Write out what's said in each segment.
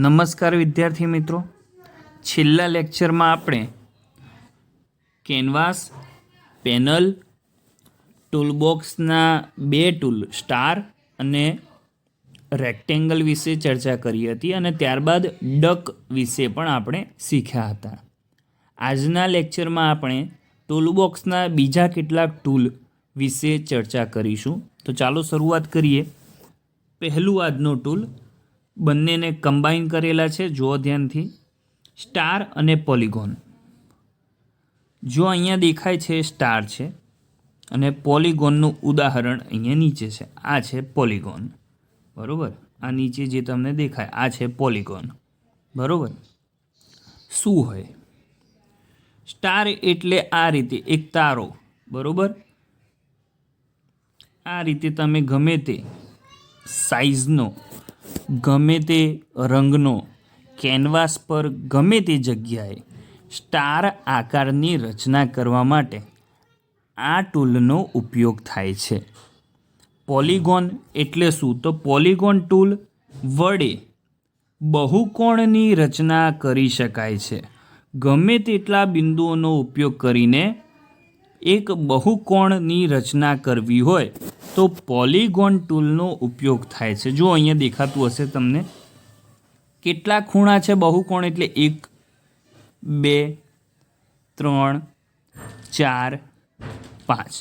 નમસ્કાર વિદ્યાર્થી મિત્રો, છેલ્લા લેક્ચરમાં આપણે કેનવાસ, પેનલ, ટૂલબોક્સના બે ટૂલ સ્ટાર અને રેક્ટેંગલ વિશે ચર્ચા કરી હતી અને ત્યારબાદ ડક વિશે પણ આપણે શીખ્યા હતા. આજના લેક્ચરમાં આપણે ટૂલબોક્સના બીજા કેટલાક ટૂલ વિશે ચર્ચા કરીશું. તો ચાલો શરૂઆત કરીએ. પહેલું આજનો ટૂલ બંનેને કમ્બાઈન કરેલા છે, જુઓ ધ્યાનથી, સ્ટાર અને પોલિગોન. જો અહીંયા દેખાય છે સ્ટાર છે અને પોલિગોનનું ઉદાહરણ અહીંયા નીચે છે. આ છે પોલિગોન, બરાબર. આ નીચે જે તમને દેખાય આ છે પોલિગોન, બરાબર. શું હોય સ્ટાર એટલે આ રીતે એક તારો, બરાબર. આ રીતે તમે ગમે તે સાઇઝનો, ગમે તે રંગનો કેનવાસ પર ગમે તે જગ્યાએ સ્ટાર આકારની રચના કરવા માટે આ ટૂલનો ઉપયોગ થાય છે. પોલિગોન એટલે શું? તો પોલિગોન ટૂલ વડે બહુકોણની રચના કરી શકાય છે. ગમે તેટલા બિંદુઓનો ઉપયોગ કરીને એક બહુકોણની રચના કરવી હોય તો પોલિગોન ટૂલનો ઉપયોગ થાય છે. જો અહીંયા દેખાતું હશે તમને, કેટલા ખૂણા છે બહુકોણ એટલે 1, 2, 3, 4, 5.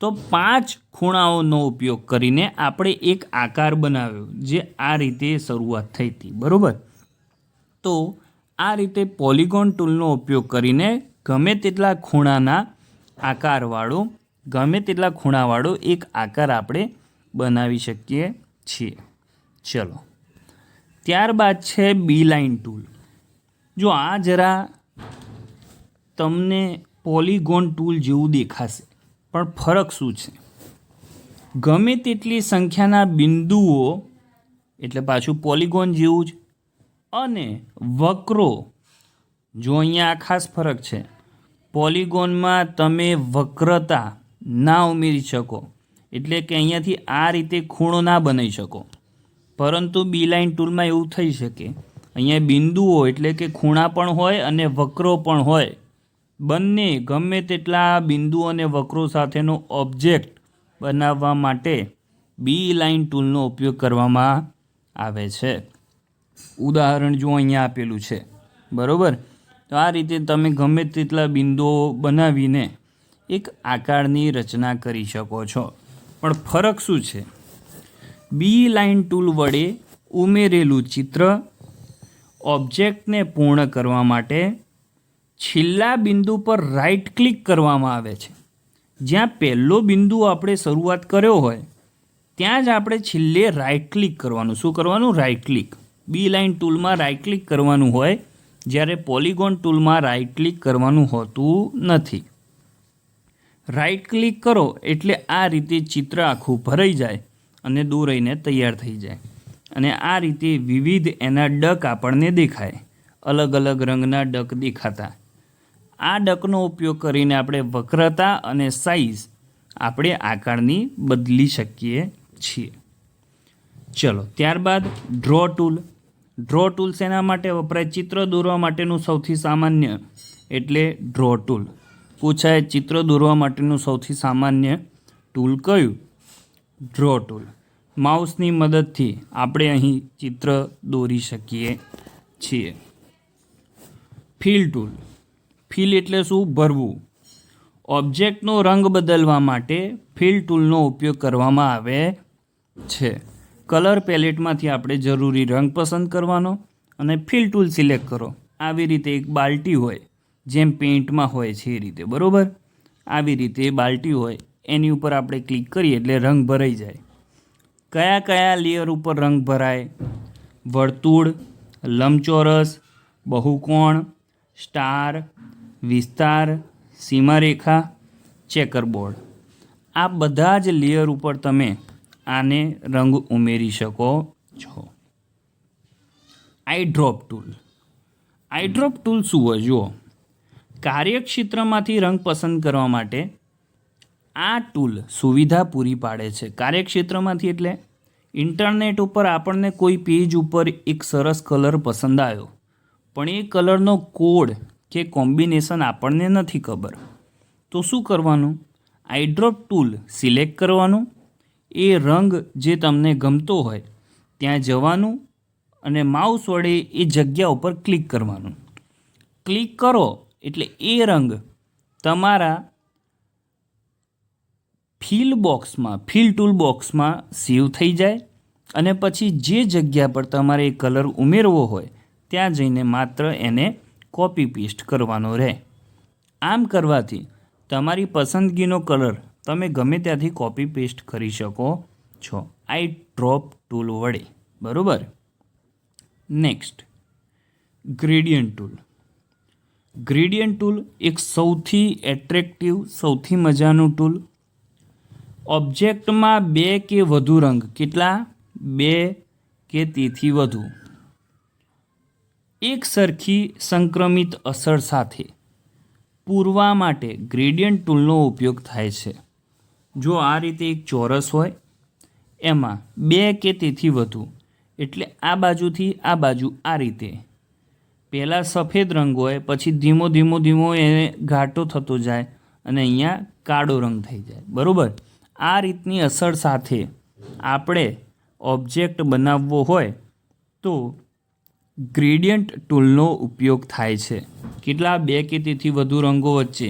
તો 5 ખૂણાઓનો ઉપયોગ કરીને આપણે એક આકાર બનાવ્યો, જે આ રીતે શરૂઆત થઈ હતી, બરાબર. તો આ રીતે પોલિગોન ટૂલનો ઉપયોગ કરીને ગમે તેટલા ખૂણાવાળો એક આકાર આપણે બનાવી શકીએ છીએ. ચલો, ત્યારબાદ છે બી લાઇન ટૂલ. જો આ જરા તમને પોલિગોન ટૂલ જેવું દેખાશે, પણ ફરક શું છે? ગમે તેટલી સંખ્યાના બિંદુઓ એટલે પાછું પોલિગોન જેવું જ, અને વક્રો. જો અહીંયા આ ખાસ ફરક છે, પોલિગોનમાં તમે વક્રતા ના ઉમેરી શકો, એટલે કે અહીંયાથી આ રીતે ખૂણો ના બનાવી શકો. પરંતુ બી લાઇન ટૂલમાં એવું થઈ શકે, અહીંયા બિંદુઓ એટલે કે ખૂણા પણ હોય અને વક્રો પણ હોય. બંને ગમે તેટલા બિંદુઓ અને વક્રો સાથેનો ઓબ્જેક્ટ બનાવવા માટે બી લાઇન ટૂલનો ઉપયોગ કરવામાં આવે છે. ઉદાહરણ જો અહીંયા આપેલું છે, બરાબર. તો આ રીતે તમે ગમે તેટલા બિંદુઓ બનાવીને એક આકારની રચના કરી શકો છો. પણ ફરક શું છે? બી લાઇન ટૂલ વડે ઉમેરેલું ચિત્ર ઓબ્જેક્ટને પૂર્ણ કરવા માટે છેલ્લા બિંદુ પર રાઇટ ક્લિક કરવામાં આવે છે. જ્યાં પહેલો બિંદુ આપણે શરૂઆત કર્યો હોય ત્યાં જ આપણે છેલ્લે રાઇટ ક્લિક કરવાનું. શું કરવાનું? Right click. બી લાઇન ટૂલમાં રાઇટ ક્લિક કરવાનું હોય, જ્યારે પોલિગોન ટૂલમાં રાઇટ ક્લિક કરવાનું હોતું નથી. રાઇટ ક્લિક કરો એટલે આ રીતે ચિત્ર આખું ભરાઈ જાય અને દોરાઈને તૈયાર થઈ જાય. અને આ રીતે વિવિધ એના ડક આપણને દેખાય, અલગ અલગ રંગના ડક દેખાતા. આ ડકનો ઉપયોગ કરીને આપણે વક્રતા અને સાઇઝ આપણે આકારની બદલી શકીએ છીએ. ચલો, ત્યારબાદ ડ્રો ટૂલ. ડ્રો ટૂલ શેના માટે વપરાય? ચિત્ર દોરવા માટેનું સૌથી સામાન્ય એટલે ડ્રો ટૂલ. પૂછાય ચિત્ર દોરવા માટેનું સૌથી સામાન્ય ટૂલ કયું? Draw tool. માઉસની મદદથી આપણે અહીં ચિત્ર દોરી શકીએ છીએ. Fill tool. ફિલ એટલે શું? ભરવું. ઓબ્જેક્ટનો રંગ બદલવા માટે ફિલ ટૂલનો ઉપયોગ કરવામાં આવે છે. કલર પેલેટમાંથી આપણે જરૂરી રંગ પસંદ કરવાનો અને ફિલ ટૂલ સિલેક્ટ કરો. આવી રીતે એક બાલ્ટી હોય, જેમ પેઇન્ટમાં હોય છે એ રીતે, બરાબર. આવી રીતે બાલ્ટી હોય, એની ઉપર આપણે ક્લિક કરીએ એટલે રંગ ભરાઈ જાય. કયા કયા લેયર ઉપર રંગ ભરાય? વર્તુળ, લંબચોરસ, બહુકોણ, સ્ટાર, વિસ્તાર, સીમારેખા, ચેકરબોર્ડ. આ બધા જ લેયર ઉપર તમે આને રંગ ઉમેરી શકો છો. આઈ ડ્રોપ ટૂલ. આઈ ડ્રોપ ટૂલ શું હોય? જુઓ, કાર્યક્ષેત્રમાંથી રંગ પસંદ કરવા માટે આ ટૂલ સુવિધા પૂરી પાડે છે. કાર્યક્ષેત્રમાંથી એટલે ઇન્ટરનેટ ઉપર આપણને કોઈ પેજ ઉપર એક સરસ કલર પસંદ આવ્યો, પણ એ કલરનો કોડ કે કોમ્બિનેશન આપણને નથી ખબર. તો શું કરવાનું? આઈડ્રોપ ટૂલ સિલેક્ટ કરવાનું, એ રંગ જે તમને ગમતો હોય ત્યાં જવાનું અને માઉસ વડે એ જગ્યા ઉપર ક્લિક કરવાનું. ક્લિક કરો એટલે એ રંગ તમારા ફિલ ટૂલ બોક્સમાં સેવ થઈ જાય અને પછી જે જગ્યા પર તમારે એ કલર ઉમેરવો હોય ત્યાં જઈને માત્ર એને કોપી પેસ્ટ કરવાનો રહે. આમ કરવાથી તમારી પસંદગીનો કલર તમે ગમે ત્યાંથી કોપી પેસ્ટ કરી શકો છો આઈડ્રોપ ટૂલ વડે. બરાબર. Next, gradient tool. Gradient tool એક સૌથી એટ્રેક્ટિવ, સૌથી મજાનું ટૂલ. ઓબ્જેક્ટમાં 2 કે વધુ રંગ, કેટલા? 2 કે તેથી વધુ, એક સરખી સંક્રમિત અસર સાથે પૂરવા માટે ગ્રેડિયન્ટ ટૂલનો ઉપયોગ થાય છે. જો આ રીતે એક ચોરસ હોય, એમાં 2 કે તેથી વધુ, એટલે આ બાજુથી આ બાજુ આ રીતે પહેલાં સફેદ રંગ હોય, પછી ધીમો એને ઘાટો થતો જાય અને અહીંયા કાળો રંગ થઈ જાય. બરાબર. આ રીતની અસર સાથે આપણે ઓબ્જેક્ટ બનાવવો હોય તો ગ્રેડિયન્ટ ટૂલનો ઉપયોગ થાય છે. કેટલા? 2 કે તેથી વધુ રંગો વચ્ચે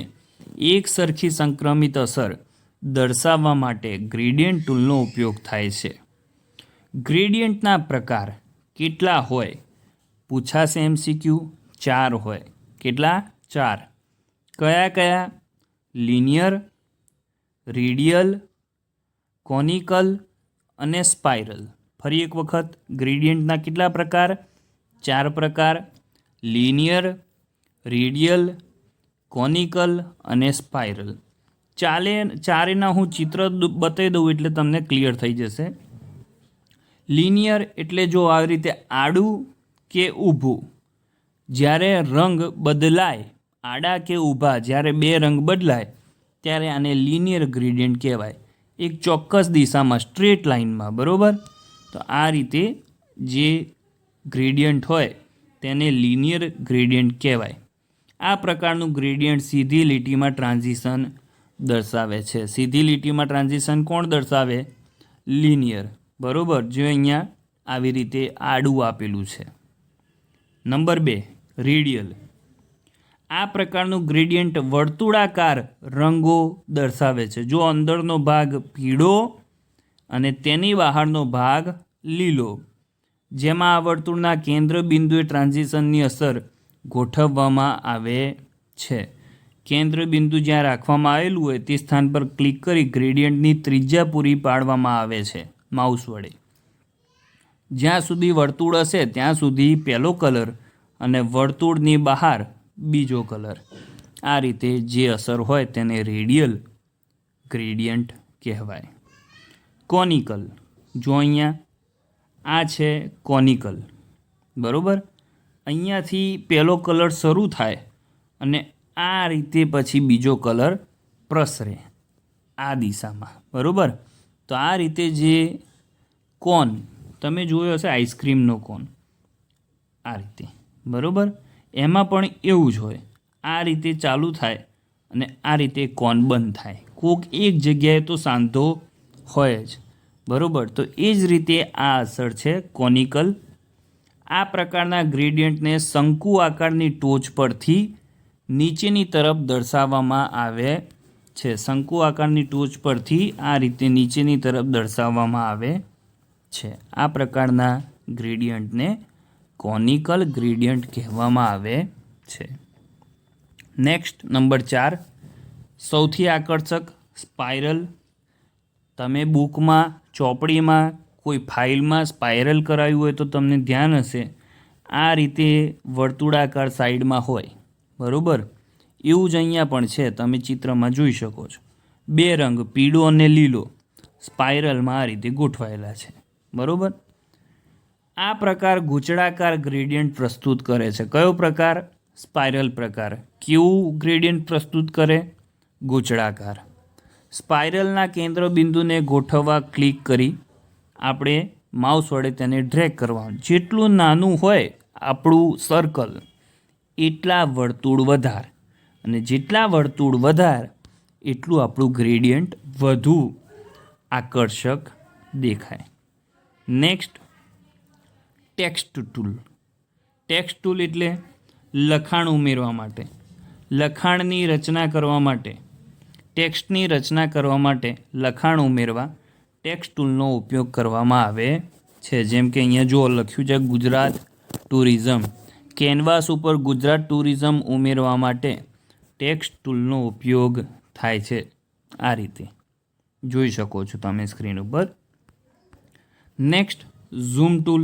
એક સરખી સંક્રમિત અસર દર્શાવવા માટે ગ્રેડિયન્ટ ટૂલનો ઉપયોગ થાય છે. ગ્રેડિયન્ટના પ્રકાર કેટલા હોય? પૂછાશે MCQ. 4 હોય. કેટલા? 4. કયા? લિનિયર, રેડિયલ, કોનિકલ અને સ્પાઇરલ. ફરી એક વખત, ગ્રેડિયન્ટના કેટલા પ્રકાર? 4 પ્રકાર: લિનિયર, રેડિયલ, કોનિકલ અને સ્પાઇરલ. ચારેના હું ચિત્ર બતાવી દઉં એટલે તમને ક્લિયર થઈ જશે. લિનિયર એટલે જો આવી રીતે આડું કે ઊભું, જ્યારે રંગ બદલાય, આડા કે ઊભા જ્યારે 2 રંગ બદલાય ત્યારે આને લિનિયર ગ્રેડિયન્ટ કહેવાય. એક ચોક્કસ દિશામાં, સ્ટ્રેટ લાઇનમાં. બરાબર. તો આ રીતે જે ગ્રેડિયન્ટ હોય તેને લિનિયર ગ્રેડિયન્ટ કહેવાય. આ પ્રકારનું ગ્રેડિયન્ટ સીધી લીટીમાં ટ્રાન્ઝિશન દર્શાવે છે. સીધી લીટીમાં ટ્રાન્ઝિશન કોણ દર્શાવે? લિનિયર. બરાબર. જો અહીંયા આવી રીતે આડું આપેલું છે. Number 2, radial. આ પ્રકારનું ગ્રેડિયન્ટ વર્તુળાકાર રંગો દર્શાવે છે. જો અંદરનો ભાગ પીળો અને તેની બહારનો ભાગ લીલો, જેમાં આ વર્તુળના કેન્દ્ર બિંદુએ ટ્રાન્ઝિશનની અસર ગોઠવવામાં આવે છે. કેન્દ્ર બિંદુ જ્યાં રાખવામાં આવેલું હોય તે સ્થાન પર ક્લિક કરી ગ્રેડિયન્ટની ત્રિજ્યા પૂરી પાડવામાં આવે છે માઉસ વડે. જ્યાં સુધી વર્તુળ હશે ત્યાં સુધી પહેલો કલર અને વર્તુળની બહાર બીજો કલર. આ રીતે જે અસર હોય તેને રેડિયલ ગ્રેડિયન્ટ કહેવાય. કોનિકલ. જો અહીંયા આ છે કોનિકલ. બરાબર. અહીંયાથી પહેલો કલર શરૂ થાય અને આ રીતે પછી બીજો કલર પ્રસરે આ દિશામાં. બરાબર. તો આ રીતે જે કોન તમે જોયો હશે, આઈસ્ક્રીમનો કોન, આ રીતે. બરાબર. એમાં પણ એવું જ હોય, આ રીતે ચાલુ થાય અને આ રીતે કોન બંધ થાય. કોક એક જગ્યાએ તો સાંધો હોય જ. બરાબર. તો એ જ રીતે આ અસર છે કોનિકલ. આ પ્રકારના ગ્રેડિયન્ટને શંકુ આકારની ટોચ પરથી નીચેની તરફ દર્શાવવામાં આવે છે. શંકુ આકારની ટોચ પરથી આ રીતે નીચેની તરફ દર્શાવવામાં આવે છે. આ પ્રકારના ગ્રેડિયન્ટને કોનિકલ ગ્રેડિયન્ટ કહેવામાં આવે છે. નેક્સ્ટ, નંબર 4, સૌથી આકર્ષક, સ્પાઇરલ. તમે બુકમાં, ચોપડીમાં, કોઈ ફાઇલમાં સ્પાઇરલ કરાવ્યું હોય તો તમને ધ્યાન હશે આ રીતે વર્તુળાકાર સાઈડમાં હોય. બરાબર. એવું જ અહીંયા પણ છે, તમે ચિત્રમાં જોઈ શકો છો. 2 રંગ, પીળો અને લીલો, સ્પાઇરલમાં આ રીતે ગોઠવાયેલા છે. બરાબર. આ પ્રકાર ગૂંચળાકાર ગ્રેડિયન્ટ પ્રસ્તુત કરે છે. કયો પ્રકાર? સ્પાઇરલ પ્રકાર. કેવું ગ્રેડિયન્ટ પ્રસ્તુત કરે? ગૂંચળાકાર. સ્પાઇરલના કેન્દ્ર બિંદુને ગોઠવવા ક્લિક કરી આપણે માઉસ વડે તેને ડ્રેગ કરવાનું. જેટલું નાનું હોય આપણું સર્કલ એટલા વર્તુળ વધાર, અને જેટલા વર્તુળ વધાર એટલું આપણું ગ્રેડિયન્ટ વધુ આકર્ષક દેખાય. Next, text tool. Text tool એટલે લખાણ ઉમેરવા માટે, લખાણની રચના કરવા માટે, ટેક્સ્ટની રચના કરવા માટે લખાણ ઉમેરવા ટેક્સ્ટ ટૂલનો ઉપયોગ કરવામાં આવે છે. જેમ કે અહીંયા જો લખ્યું છે ગુજરાત ટુરિઝમ. કેનવાસ ઉપર ગુજરાત ટુરિઝમ ઉમેરવા માટે ટેક્સ્ટ ટૂલનો ઉપયોગ થાય છે. આ રીતે જોઈ શકો છો તમે સ્ક્રીન ઉપર. Next, zoom tool.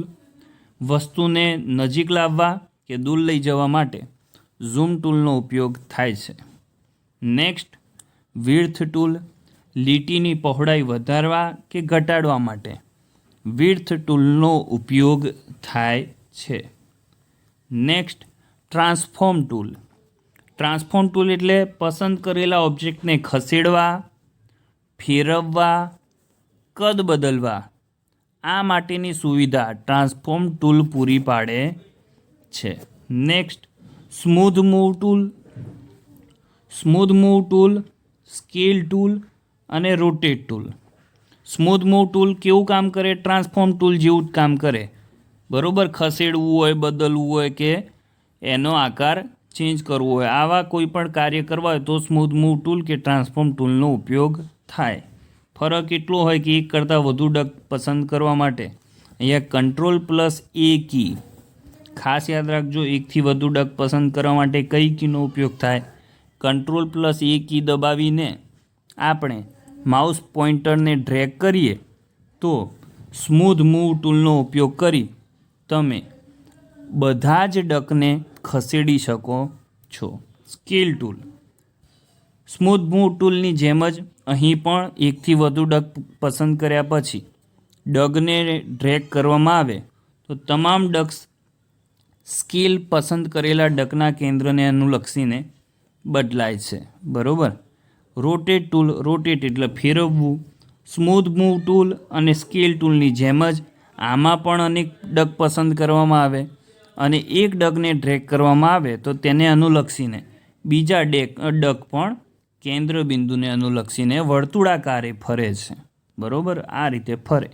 વસ્તુને નજીક લાવવા કે દૂર લઈ જવા માટે ઝૂમ ટૂલનો ઉપયોગ થાય છે. Next, width tool. લીટીની પહોળાઈ વધારવા કે ઘટાડવા માટે વિડ્થ ટૂલનો ઉપયોગ થાય છે. Next, transform tool. Transform tool એટલે પસંદ કરેલા ઓબ્જેક્ટને ખસેડવા, ફેરવવા, કદ બદલવા, આ માટેની સુવિધા ટ્રાન્સફોર્મ ટૂલ પૂરી પાડે છે. Next, smooth move tool. Smooth move tool, scale tool અને rotate tool. Smooth move tool કેવું કામ કરે? ટ્રાન્સફોર્મ ટૂલ જેવું જ કામ કરે. બરાબર, ખસેડવું હોય, બદલવું હોય કે એનો આકાર ચેન્જ કરવો હોય, આવા કોઈ પણ કાર્ય કરવા હોય તો સ્મૂધ મૂવ ટૂલ કે ટ્રાન્સફોર્મ ટૂલનો ઉપયોગ થાય. ફરક એટલો હોય કે એક કરતાં વધુ ડક પસંદ કરવા માટે અહીંયા Ctrl+A કી, ખાસ યાદ રાખજો, એકથી વધુ ડક પસંદ કરવા માટે કઈ કીનો ઉપયોગ થાય? Ctrl+A કી દબાવીને આપણે માઉસ પોઇન્ટરને ડ્રેગ કરીએ તો સ્મૂધ મૂવ ટૂલનો ઉપયોગ કરી તમે બધા જ ડકને ખસેડી શકો છો. Scale tool. સ્મૂધ મૂવ ટૂલની જેમ જ અહીં પણ એકથી વધુ ડગ પસંદ કર્યા પછી ડગને ડ્રેગ કરવામાં આવે તો તમામ ડગ્સ સ્કેલ પસંદ કરેલા ડગના કેન્દ્રને અનુલક્ષીને બદલાય છે. બરાબર. Rotate tool. રોટેટ એટલે ફેરવવું. સ્મૂધ મૂવ ટૂલ અને સ્કેલ ટૂલની જેમ જ આમાં પણ અનેક ડગ પસંદ કરવામાં આવે અને એક ડગને ડ્રેગ કરવામાં આવે તો તેને અનુલક્ષીને બીજા ડગ પણ કેન્દ્ર બિંદુને અનુલક્ષીને વર્તુળાકારે ફરે છે. બરાબર, આ રીતે ફરે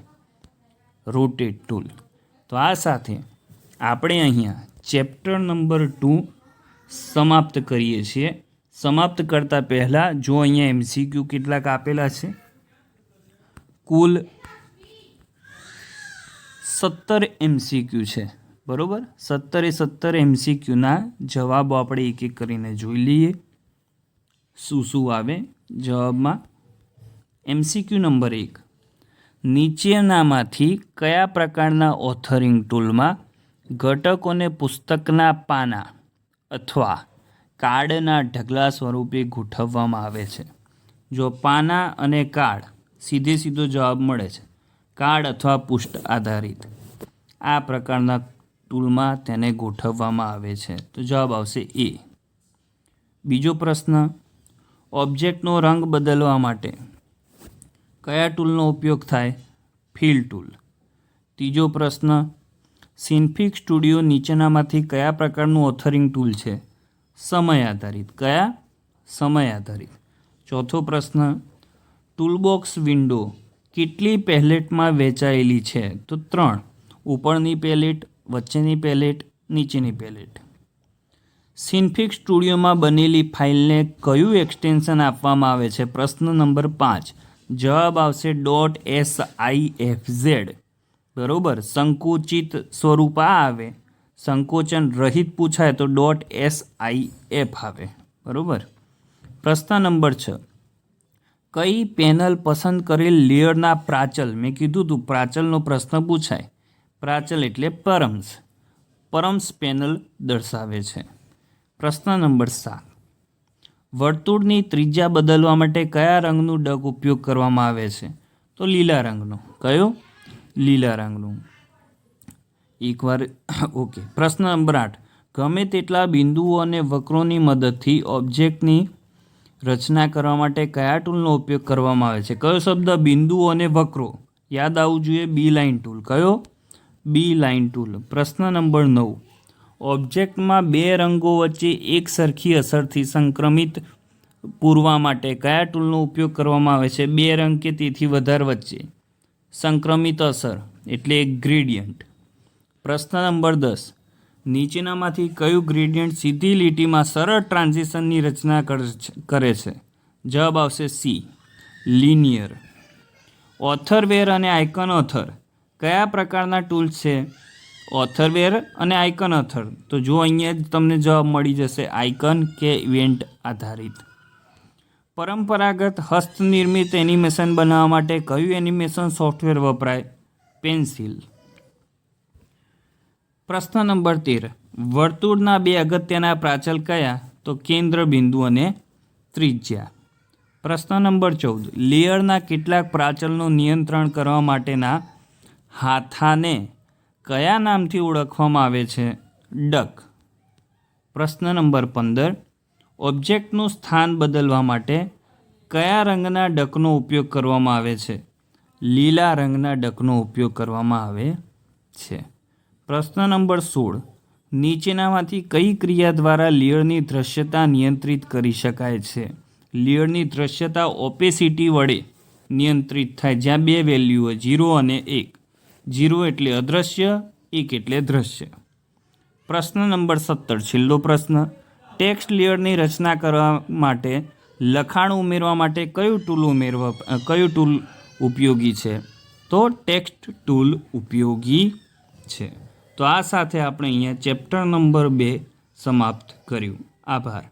રોટેટ ટૂલ. તો આ સાથે આપણે અહીંયા ચેપ્ટર નંબર 2 સમાપ્ત કરીએ છીએ. સમાપ્ત કરતાં પહેલાં જો અહીંયા MCQ કેટલાક આપેલા છે, કુલ 17 MCQ છે. બરાબર, 17 MCQના જવાબો આપણે એક એક કરીને જોઈ લઈએ શું શું આવે જવાબમાં. MCQ નંબર 1, નીચેનામાંથી કયા પ્રકારના ઓથરિંગ ટૂલમાં ઘટકોને પુસ્તકના પાના અથવા કાર્ડના ઢગલા સ્વરૂપે ગોઠવવામાં આવે છે? જો પાના અને કાર્ડ સીધો જવાબ મળે છે, કાર્ડ અથવા પૃષ્ઠ આધારિત આ પ્રકારના ટૂલમાં તેને ગોઠવવામાં આવે છે. તો જવાબ આવશે A. બીજો પ્રશ્ન, ઓબ્જેક્ટનો રંગ બદલવા માટે કયા ટૂલનો ઉપયોગ થાય? Fill tool. ત્રીજો પ્રશ્ન, સિન્ફિક સ્ટુડિયો નીચેનામાંથી કયા પ્રકારનું ઓથરિંગ ટૂલ છે? સમય આધારિત. કયા? સમય આધારિત. ચોથો પ્રશ્ન, ટૂલબોક્સ વિન્ડો કેટલી પેલેટમાં વહેંચાયેલી છે? તો 3. ઉપરની પેલેટ, વચ્ચેની પેલેટ, નીચેની પેલેટ. સિન્ફિક સ્ટુડિયોમાં બનેલી ફાઇલને કયું એક્સટેન્શન આપવામાં આવે છે? પ્રશ્ન નંબર 5. જવાબ આવશે .sifz. બરાબર, સંકુચિત સ્વરૂપ આ આવે, સંકોચન રહિત પૂછાય તો .sif આવે. બરાબર. પ્રશ્ન નંબર 6. કઈ પેનલ પસંદ કરેલ લેયરના પ્રાચલ, મેં કીધું હતું પ્રાચલનો પ્રશ્ન પૂછાય, પ્રાચલ એટલે પરમ્સ પેનલ દર્શાવે છે. પ્રશ્ન નંબર 7. વર્તુળની ત્રિજ્યા બદલવા માટે કયા રંગનું ડગ ઉપયોગ કરવામાં આવે છે? તો લીલા રંગનો. કયો? લીલા રંગનું. એકવાર ઓકે. પ્રશ્ન નંબર 8. ગમે તેટલા બિંદુઓ અને વક્રોની મદદથી ઓબ્જેક્ટની રચના કરવા માટે કયા ટૂલનો ઉપયોગ કરવામાં આવે છે? કયો શબ્દ? બિંદુઓ અને વક્રો. યાદ આવવું જોઈએ બી લાઇન ટૂલ. કયો? બી લાઇન ટૂલ. પ્રશ્ન નંબર 9. ઓબ્જેક્ટમાં બે રંગો વચ્ચે એક સરખી અસરથી સંક્રમિત પૂરવા માટે કયા ટૂલનો ઉપયોગ કરવામાં આવે છે? બે રંગ કે તેથી વધારે વચ્ચે સંક્રમિત અસર એટલે ગ્રેડિયન્ટ. પ્રશ્ન નંબર 10. નીચેનામાંથી કયું ગ્રેડિયન્ટ સીધી લીટીમાં સરળ ટ્રાન્ઝિશનની રચના કરે છે? જવાબ આવશે સી, લિનિયર. ઓથરવેર અને આઇકન ઓથર કયા પ્રકારના ટૂલ્સ છે? ઓથરવેર અને આઇકન ઓથર. તો જો અહીંયા જ તમને જવાબ મળી જશે, આઇકન કે ઇવેન્ટ આધારિત. પરંપરાગત હસ્તનિર્મિત એનિમેશન બનાવવા માટે કયું એનિમેશન સોફ્ટવેર વપરાય? પેન્સિલ. પ્રશ્ન નંબર 13. વર્તુળના બે અગત્યના પ્રાચલ કયા? તો કેન્દ્ર બિંદુ અને ત્રિજ્યા. પ્રશ્ન નંબર 14. લેયરના કેટલાક પ્રાચલનું નિયંત્રણ કરવા માટેના હાથાને કયા નામથી ઓળખવામાં આવે છે? ડક. પ્રશ્ન નંબર 15. ઓબ્જેક્ટનું સ્થાન બદલવા માટે કયા રંગના ડકનો ઉપયોગ કરવામાં આવે છે? લીલા રંગના ડકનો ઉપયોગ કરવામાં આવે છે. પ્રશ્ન નંબર 16. નીચેનામાંથી કઈ ક્રિયા દ્વારા લેયરની દૃશ્યતા નિયંત્રિત કરી શકાય છે? લેયરની દૃશ્યતા ઓપેસિટી વડે નિયંત્રિત થાય, જ્યાં બે વેલ્યુ હોય, 0 અને 1. 0 એટલે અદૃશ્ય, 1 એટલે દૃશ્ય. પ્રશ્ન નંબર 17. છેલ્લો પ્રશ્ન. ટેક્સ્ટ લેયરની રચના કરવા માટે લખાણ ઉમેરવા માટે કયું ટૂલ ઉપયોગી છે? તો ટેક્સ્ટ ટૂલ ઉપયોગી છે. તો આ સાથે આપણે અહીંયા ચેપ્ટર નંબર 2 સમાપ્ત કર્યું. આભાર.